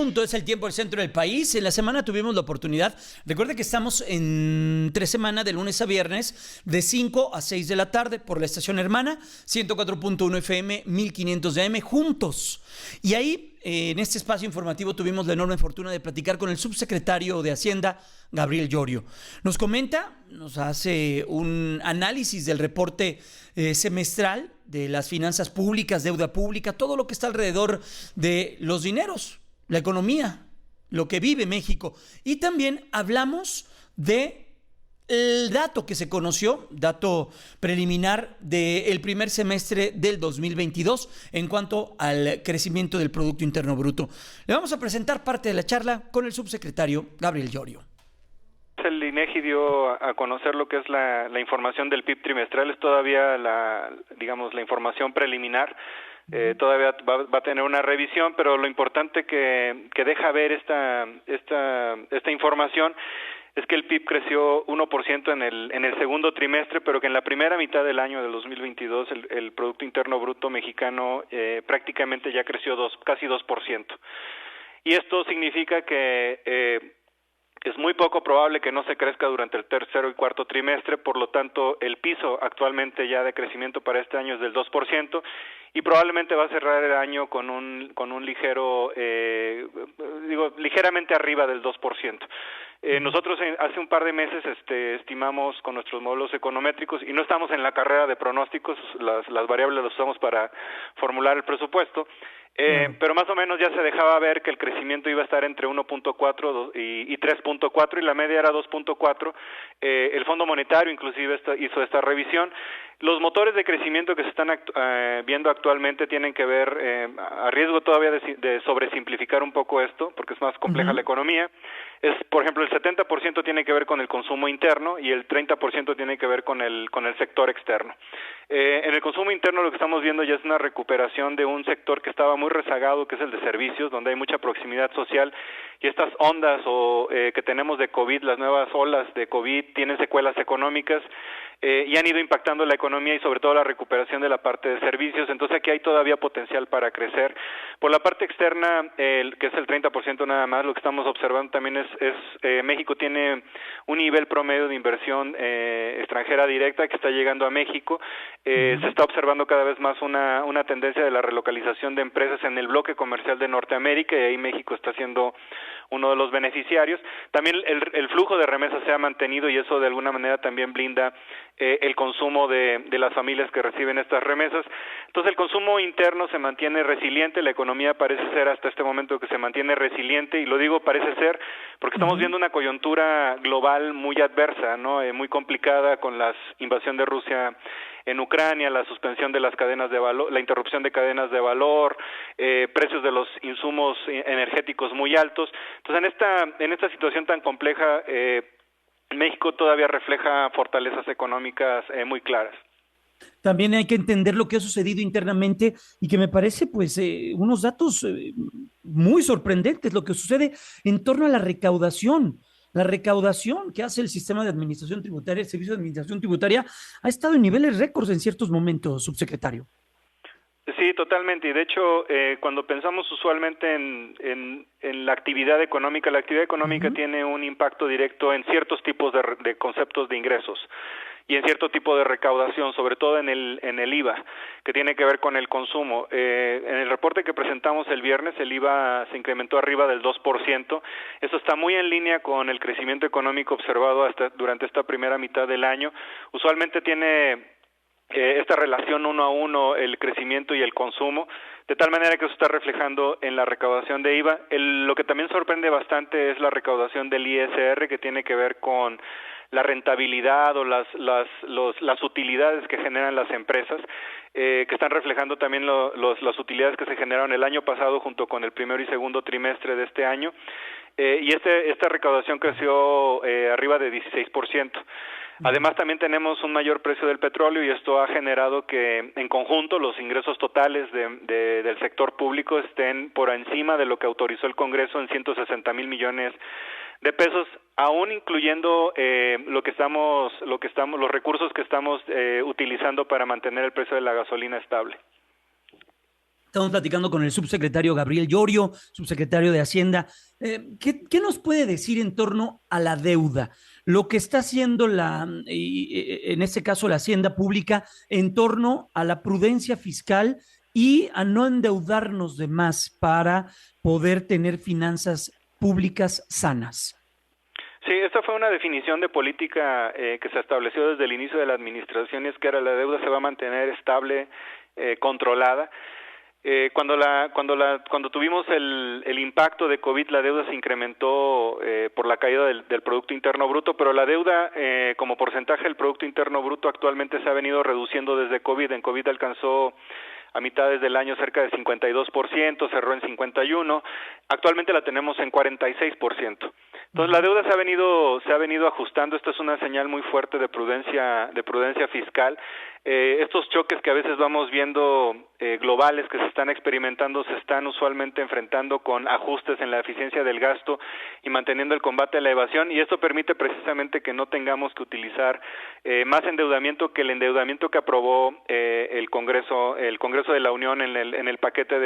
Punto es el tiempo del centro del país. En la semana tuvimos la oportunidad. Recuerde que estamos en 3 semanas, de lunes a viernes, de 5 a 6 de la tarde, por la estación hermana, 104.1 FM, 1500 de AM, juntos. Y ahí, en este espacio informativo, tuvimos la enorme fortuna de platicar con el subsecretario de Hacienda, Gabriel Llorio. Nos hace un análisis del reporte semestral de las finanzas públicas, deuda pública, todo lo que está alrededor de los dineros, la economía, lo que vive México. Y también hablamos de el dato que se conoció, dato preliminar del primer semestre del 2022 en cuanto al crecimiento del Producto Interno Bruto. Le vamos a presentar parte de la charla con el subsecretario Gabriel Llorio. El INEGI dio a conocer lo que es la información del PIB trimestral. Es todavía la información preliminar. Todavía va a tener una revisión, pero lo importante que deja ver esta información es que el PIB creció 1% en el segundo trimestre, pero que en la primera mitad del año del 2022 el Producto Interno Bruto mexicano prácticamente ya creció casi 2%. Y esto significa que es muy poco probable que no se crezca durante el tercero y cuarto trimestre, por lo tanto el piso actualmente ya de crecimiento para este año es del 2%, y probablemente va a cerrar el año con un ligero, ligeramente arriba del 2%. Nosotros hace un par de meses estimamos con nuestros modelos econométricos, y no estamos en la carrera de pronósticos, las variables las usamos para formular el presupuesto, pero más o menos ya se dejaba ver que el crecimiento iba a estar entre 1.4 y 3.4, y la media era 2.4. El Fondo Monetario inclusive hizo esta revisión. Los motores de crecimiento que se están viendo actualmente tienen que ver, a riesgo todavía de sobresimplificar un poco esto, porque es más compleja la economía. Por ejemplo, el 70% tiene que ver con el consumo interno y el 30% tiene que ver con el sector externo. En el consumo interno lo que estamos viendo ya es una recuperación de un sector que estaba muy rezagado, que es el de servicios, donde hay mucha proximidad social, y estas ondas que tenemos de COVID, las nuevas olas de COVID, tienen secuelas económicas y han ido impactando la economía y sobre todo la recuperación de la parte de servicios. Entonces aquí hay todavía potencial para crecer. Por la parte externa, que es el 30% nada más, lo que estamos observando también es México tiene un nivel promedio de inversión extranjera directa que está llegando a México. Se está observando cada vez más una tendencia de la relocalización de empresas en el bloque comercial de Norteamérica, y ahí México está siendo uno de los beneficiarios. También el flujo de remesas se ha mantenido, y eso de alguna manera también blinda el consumo de las familias que reciben estas remesas. Entonces el consumo interno se mantiene resiliente, la economía parece ser hasta este momento que se mantiene resiliente, y lo digo parece ser porque estamos viendo una coyuntura global muy adversa, ¿no? Muy complicada, con la invasión de Rusia en Ucrania, la suspensión de las cadenas de valor, la interrupción de cadenas de valor, precios de los insumos energéticos muy altos. Entonces en esta situación tan compleja, México todavía refleja fortalezas económicas muy claras. También hay que entender lo que ha sucedido internamente y que me parece unos datos muy sorprendentes, lo que sucede en torno a la recaudación. La recaudación que hace el sistema de administración tributaria, el servicio de administración tributaria, ha estado en niveles récords en ciertos momentos, subsecretario. Sí, totalmente. Y de hecho, cuando pensamos usualmente en la actividad económica tiene un impacto directo en ciertos tipos de conceptos de ingresos y en cierto tipo de recaudación, sobre todo en el IVA, que tiene que ver con el consumo. En el reporte que presentamos el viernes, el IVA se incrementó arriba del 2%. Eso está muy en línea con el crecimiento económico observado durante esta primera mitad del año. Usualmente tiene esta relación 1 a 1, el crecimiento y el consumo, de tal manera que eso está reflejando en la recaudación de IVA. Lo que también sorprende bastante es la recaudación del ISR, que tiene que ver con la rentabilidad o las utilidades que generan las empresas, que están reflejando también las utilidades que se generaron el año pasado junto con el primero y segundo trimestre de este año, y esta recaudación creció arriba de 16%. Además, también tenemos un mayor precio del petróleo, y esto ha generado que, en conjunto, los ingresos totales del sector público estén por encima de lo que autorizó el Congreso en 160,000 millones de pesos, aún incluyendo los recursos que estamos utilizando para mantener el precio de la gasolina estable. Estamos platicando con el subsecretario Gabriel Llorio, subsecretario de Hacienda. ¿Qué nos puede decir en torno a la deuda? Lo que está haciendo en este caso la Hacienda Pública en torno a la prudencia fiscal y a no endeudarnos de más para poder tener finanzas públicas sanas. Sí, esta fue una definición de política que se estableció desde el inicio de la administración, y es que era la deuda se va a mantener estable, controlada. Cuando tuvimos el impacto de COVID, la deuda se incrementó por la caída del Producto Interno Bruto, pero la deuda como porcentaje del Producto Interno Bruto actualmente se ha venido reduciendo desde COVID. En COVID alcanzó a mitades del año cerca de 52%, cerró en 51%, actualmente la tenemos en 46%. Entonces la deuda se ha venido ajustando. Esto es una señal muy fuerte de prudencia fiscal. Estos choques que a veces vamos viendo globales que se están experimentando se están usualmente enfrentando con ajustes en la eficiencia del gasto y manteniendo el combate a la evasión, y esto permite precisamente que no tengamos que utilizar más endeudamiento que el endeudamiento que aprobó el Congreso de la Unión en el paquete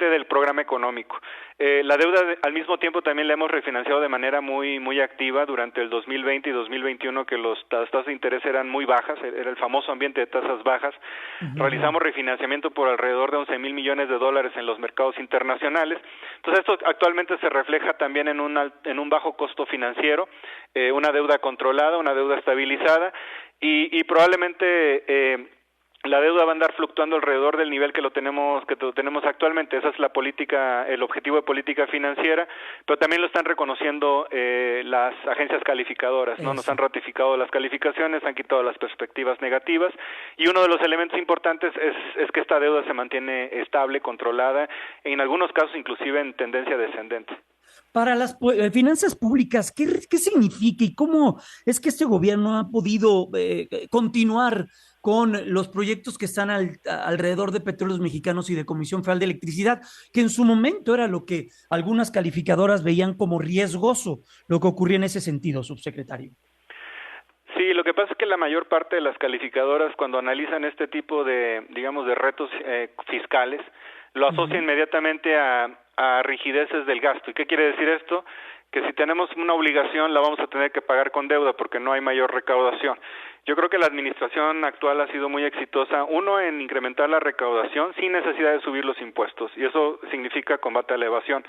del programa económico. La deuda al mismo tiempo también la hemos refinanciado de manera muy activa durante el 2020 y 2021, que las tasas de interés eran muy bajas, era el famoso ambiente de tasas bajas. Realizamos refinanciamiento por alrededor de 11,000 millones de dólares en los mercados internacionales. Entonces esto actualmente se refleja también en un bajo costo financiero, una deuda controlada, una deuda estabilizada, y probablemente la deuda va a andar fluctuando alrededor del nivel que lo tenemos actualmente. Esa es el objetivo de política financiera, pero también lo están reconociendo las agencias calificadoras, ¿no? Nos han ratificado las calificaciones, han quitado las perspectivas negativas, y uno de los elementos importantes es que esta deuda se mantiene estable, controlada, e en algunos casos inclusive en tendencia descendente. Para las finanzas públicas, ¿qué significa y cómo es que este gobierno ha podido continuar con los proyectos que están alrededor de Petróleos Mexicanos y de Comisión Federal de Electricidad, que en su momento era lo que algunas calificadoras veían como riesgoso, lo que ocurría en ese sentido, subsecretario? Sí, lo que pasa es que la mayor parte de las calificadoras, cuando analizan este tipo de retos fiscales, lo asocia inmediatamente a rigideces del gasto. ¿Y qué quiere decir esto? Que si tenemos una obligación la vamos a tener que pagar con deuda porque no hay mayor recaudación. Yo creo que la administración actual ha sido muy exitosa, uno, en incrementar la recaudación sin necesidad de subir los impuestos, y eso significa combate a la evasión.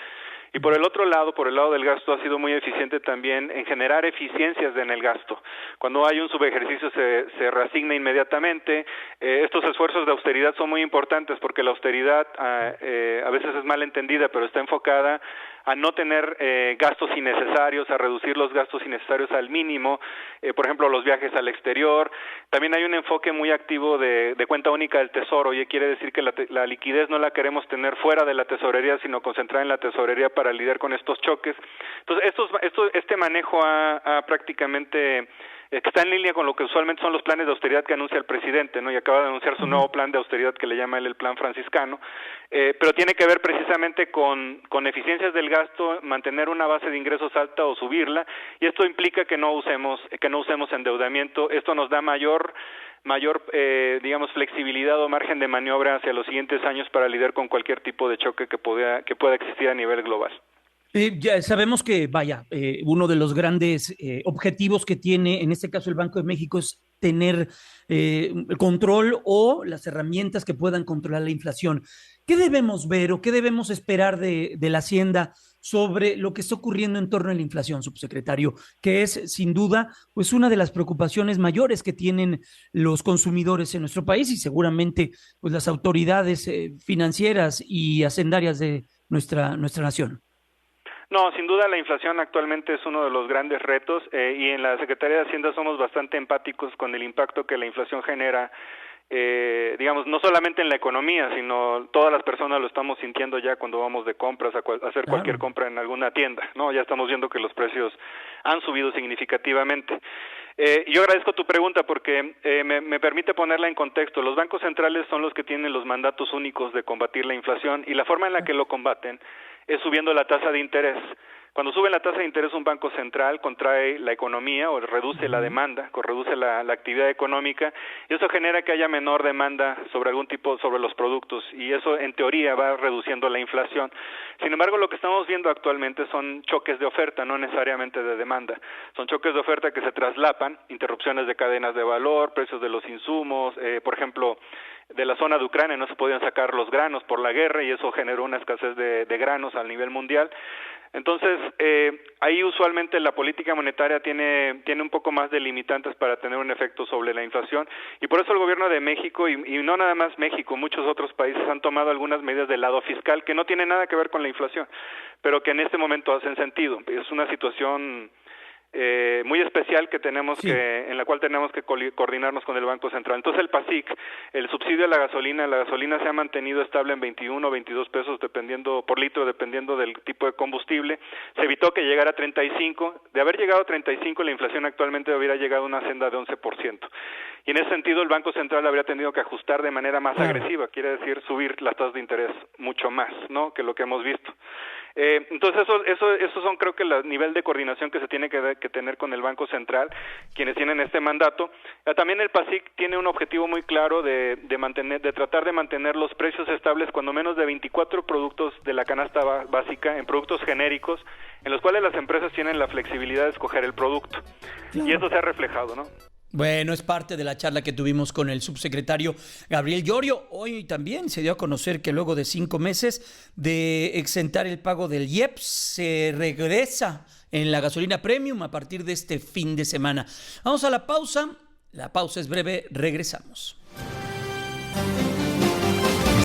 Y por el lado del gasto, ha sido muy eficiente también en generar eficiencias en el gasto. Cuando hay un subejercicio se reasigna inmediatamente. Estos esfuerzos de austeridad son muy importantes porque la austeridad a veces es mal entendida, pero está enfocada a no tener gastos innecesarios, a reducir los gastos innecesarios al mínimo, por ejemplo, los viajes al exterior. También hay un enfoque muy activo de cuenta única del Tesoro, y quiere decir que la liquidez no la queremos tener fuera de la tesorería, sino concentrada en la tesorería para lidiar con estos choques. Entonces, este manejo ha prácticamente que está en línea con lo que usualmente son los planes de austeridad que anuncia el presidente, ¿no? Y acaba de anunciar su nuevo plan de austeridad que le llama él el plan franciscano, pero tiene que ver precisamente con eficiencias del gasto, mantener una base de ingresos alta o subirla, y esto implica que no usemos endeudamiento. Esto nos da mayor flexibilidad o margen de maniobra hacia los siguientes años para lidiar con cualquier tipo de choque que pueda existir a nivel global. Ya sabemos que, uno de los grandes objetivos que tiene, en este caso el Banco de México, es tener control o las herramientas que puedan controlar la inflación. ¿Qué debemos ver o qué debemos esperar de la Hacienda sobre lo que está ocurriendo en torno a la inflación, subsecretario? Que es, sin duda, pues una de las preocupaciones mayores que tienen los consumidores en nuestro país, y seguramente pues las autoridades financieras y hacendarias de nuestra nación. No, sin duda la inflación actualmente es uno de los grandes retos, y en la Secretaría de Hacienda somos bastante empáticos con el impacto que la inflación genera, no solamente en la economía, sino todas las personas lo estamos sintiendo ya cuando vamos de compras a hacer cualquier compra en alguna tienda, ¿no? Ya estamos viendo que los precios han subido significativamente. Yo agradezco tu pregunta porque me permite ponerla en contexto. Los bancos centrales son los que tienen los mandatos únicos de combatir la inflación, y la forma en la que lo combaten es subiendo la tasa de interés. Cuando sube la tasa de interés un banco central contrae la economía o reduce la demanda, o reduce la actividad económica, y eso genera que haya menor demanda sobre sobre los productos, y eso en teoría va reduciendo la inflación. Sin embargo, lo que estamos viendo actualmente son choques de oferta, no necesariamente de demanda. Son choques de oferta que se traslapan, interrupciones de cadenas de valor, precios de los insumos, por ejemplo, de la zona de Ucrania no se podían sacar los granos por la guerra y eso generó una escasez de granos a nivel mundial. Entonces, ahí usualmente la política monetaria tiene un poco más de limitantes para tener un efecto sobre la inflación, y por eso el gobierno de México, y no nada más México, muchos otros países han tomado algunas medidas del lado fiscal que no tienen nada que ver con la inflación, pero que en este momento hacen sentido. Es una situación muy especial que en la cual tenemos que coordinarnos con el Banco Central. Entonces el PASIC, el subsidio a la gasolina se ha mantenido estable en 21 o 22 pesos por litro, dependiendo del tipo de combustible. Se evitó que llegara a 35. De haber llegado a 35, la inflación actualmente hubiera llegado a una senda de 11%. Y en ese sentido el Banco Central habría tenido que ajustar de manera más agresiva, quiere decir subir las tasas de interés mucho más, ¿no?, que lo que hemos visto. Entonces eso son, creo que, el nivel de coordinación que se tiene que tener con el Banco Central, quienes tienen este mandato. También el PASIC tiene un objetivo muy claro de tratar de mantener los precios estables cuando menos de 24 productos de la canasta básica, en productos genéricos, en los cuales las empresas tienen la flexibilidad de escoger el producto. Claro. Y eso se ha reflejado, ¿no? Bueno, es parte de la charla que tuvimos con el subsecretario Gabriel Llorio. Hoy también se dio a conocer que luego de 5 meses de exentar el pago del IEPS, se regresa en la gasolina premium a partir de este fin de semana. Vamos a la pausa. La pausa es breve, regresamos.